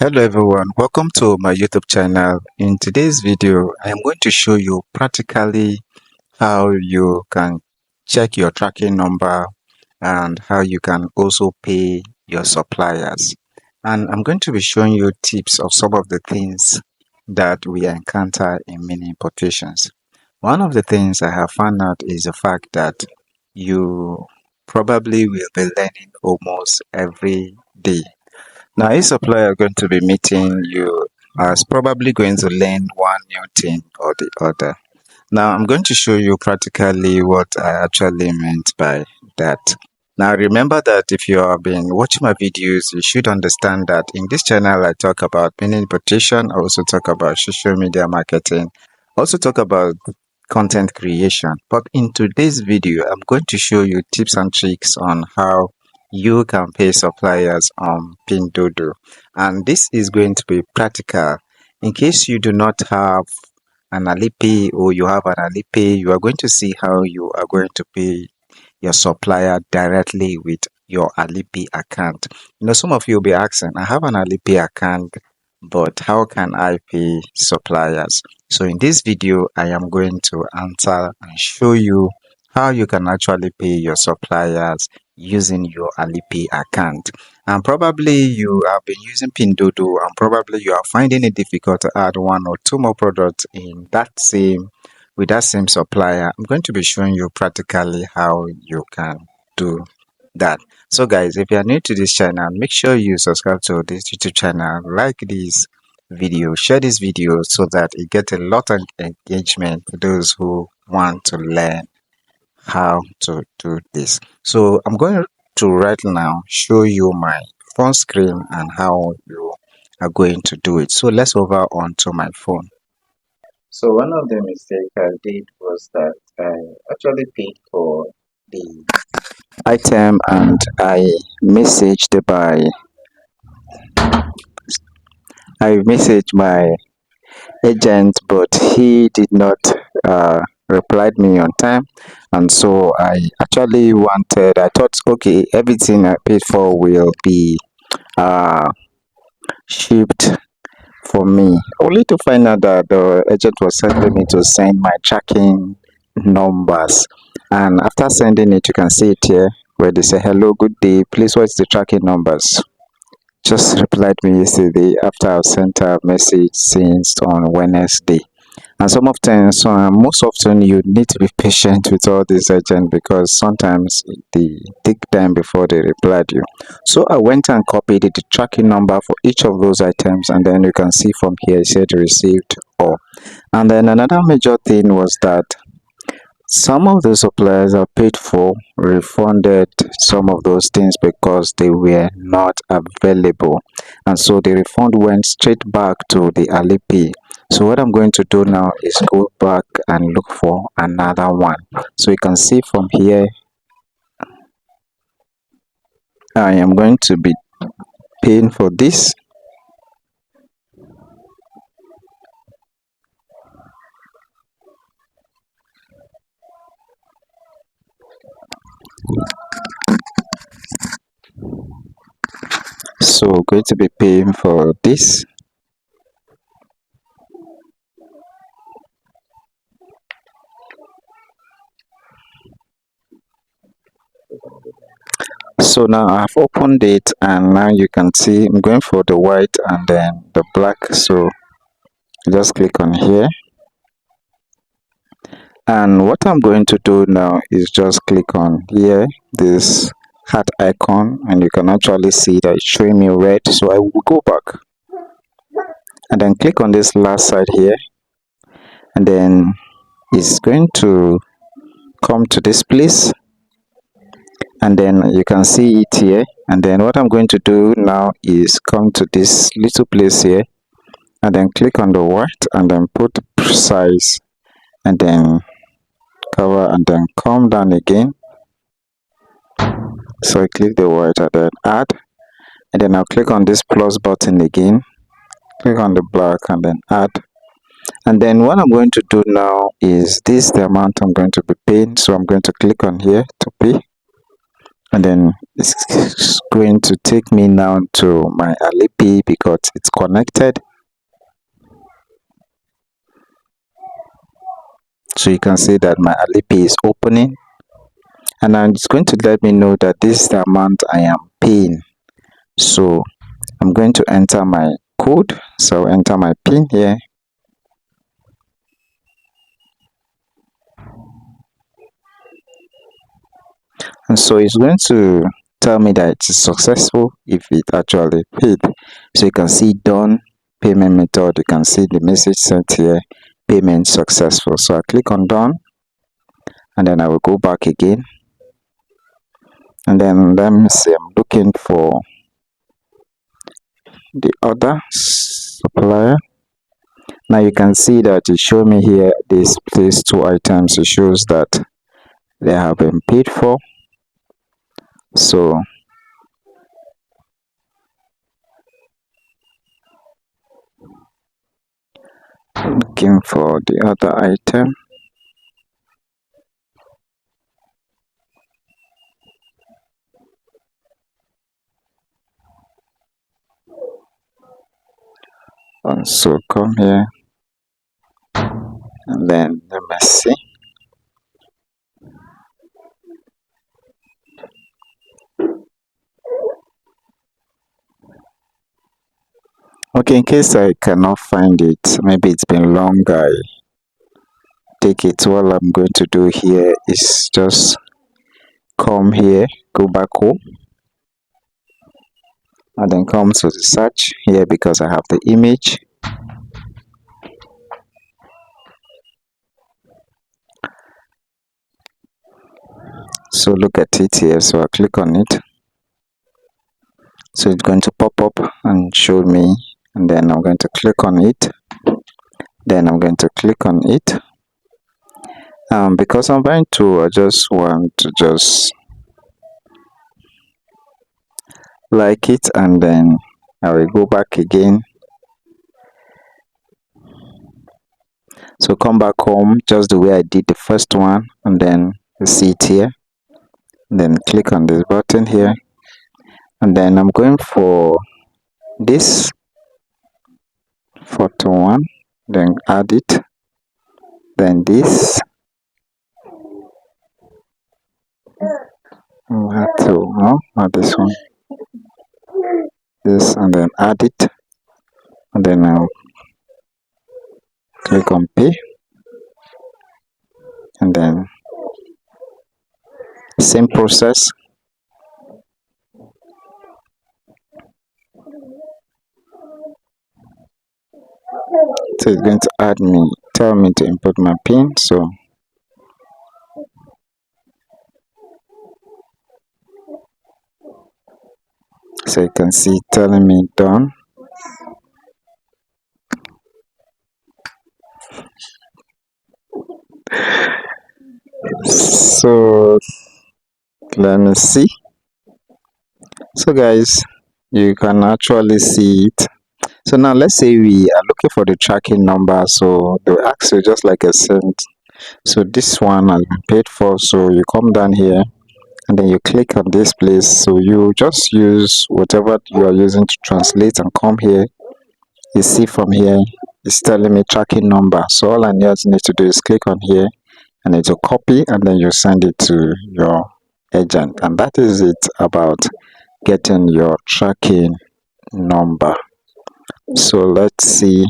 Hello everyone, welcome to my YouTube channel. In today's video, I am going to show you practically how you can check your tracking number and how you can also pay your suppliers. And I'm going to be showing you tips of some of the things that we encounter in many importations. One of the things I have found out is the fact that you probably will be learning almost every day. Now, a supplier going to be meeting you is probably going to learn one new thing or the other. Now, I'm going to show you practically what I actually meant by that. Now, remember that if you have been watching my videos, you should understand that in this channel, I talk about mini importation. I also talk about social media marketing. I also talk about content creation. But in today's video, I'm going to show you tips and tricks on how you can pay suppliers on Pinduoduo, and this is going to be practical. In case you do not have an Alipay or you have an Alipay, you are going to see how you are going to pay your supplier directly with your Alipay account. Some of you will be asking, I have an Alipay account, but how can I pay suppliers? So in this video, I am going to answer and show you how you can actually pay your suppliers using your Alipay account. And probably you have been using Pinduoduo and probably you are finding it difficult to add one or two more products in with that same supplier. I'm going to be showing you practically how you can do that. So guys, if you are new to this channel, make sure you subscribe to this YouTube channel, like this video, share this video so that it gets a lot of engagement for those who want to learn how to do this. So I'm going to right now show you my phone screen and how you are going to do it. So let's over onto my phone. So one of the mistakes I did was that I actually paid for the item and I messaged my agent, but he did not replied me on time, and so I thought, okay, everything I paid for will be shipped for me, only to find out that the agent was sending me to send my tracking numbers. And after sending it, you can see it here where they say, hello, good day, please, what's the tracking numbers? Just replied me yesterday after I've sent a message since on Wednesday. And most often you need to be patient with all these agents because sometimes they take time before they reply to you. So I went and copied the tracking number for each of those items, and then you can see from here it said received all. And then another major thing was that some of the suppliers I paid for refunded some of those things because they were not available, and so the refund went straight back to the Alipay. So what I'm going to do now is go back and look for another one. So you can see from here I am going to be paying for this. So going to be paying for this. So now I've opened it, and now you can see I'm going for the white and then the black. So just click on here, and what I'm going to do now is just click on here, this heart icon, and you can actually see that it's showing me red. So I will go back and then click on this last side here, and then it's going to come to this place, and then you can see it here. And then what I'm going to do now is come to this little place here and then click on the white and then put size and then cover and then come down again. So I click the white and then add, and then I'll click on this plus button again, click on the black and then add. And then what I'm going to do now is this the amount I'm going to be paying. So I'm going to click on here to pay, and then it's going to take me now to my Alipay because it's connected. So you can see that my Alipay is opening, and then it's going to let me know that this is the amount I am paying. So I'm going to enter my code. So I'll enter my PIN here. And so it's going to tell me that it is successful if it actually paid. So you can see done payment method. You can see the message sent here, payment successful. So I click on done, and then I will go back again, and then let me see, I'm looking for the other supplier. Now you can see that it shows me here these two items. It shows that they have been paid for. So looking for the other item. And so come here, and then let me see. Okay, in case I cannot find it, maybe it's been long, I take it. All I'm going to do here is just come here, go back home, and then come to the search here because I have the image. So look at it here. So I click on it. So it's going to pop up and show me, and then I'm going to click on it. Then I'm going to click on it. Because I'm buying two, I just want to just like it, and then I will go back again. So come back home just the way I did the first one, and then you see it here. Then click on this button here, and then I'm going for this photo one, then add it, then this. I have to no, not this one, this, and then add it, and then I'll click on pay, and then same process. So it's going to tell me to input my PIN. So you can see telling me done. So let me see. So guys, you can actually see it. So now let's say we are looking for the tracking number. So they'll ask you just like I said. So this one has been paid for. So you come down here, and then you click on this place. So you just use whatever you are using to translate, and come here. You see from here, it's telling me tracking number. So all I just need to do is click on here, and it will copy, and then you send it to your agent. And that is it about getting your tracking number. So let's see.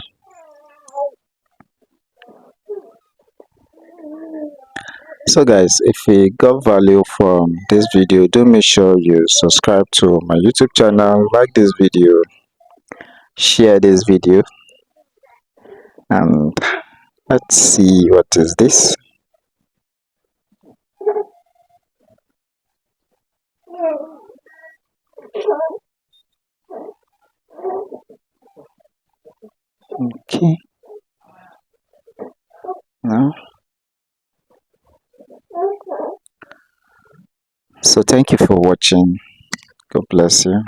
So guys, if you got value from this video, do make sure you subscribe to my YouTube channel, like this video, share this video, and let's see what is this. Okay, now so thank you for watching. God bless you.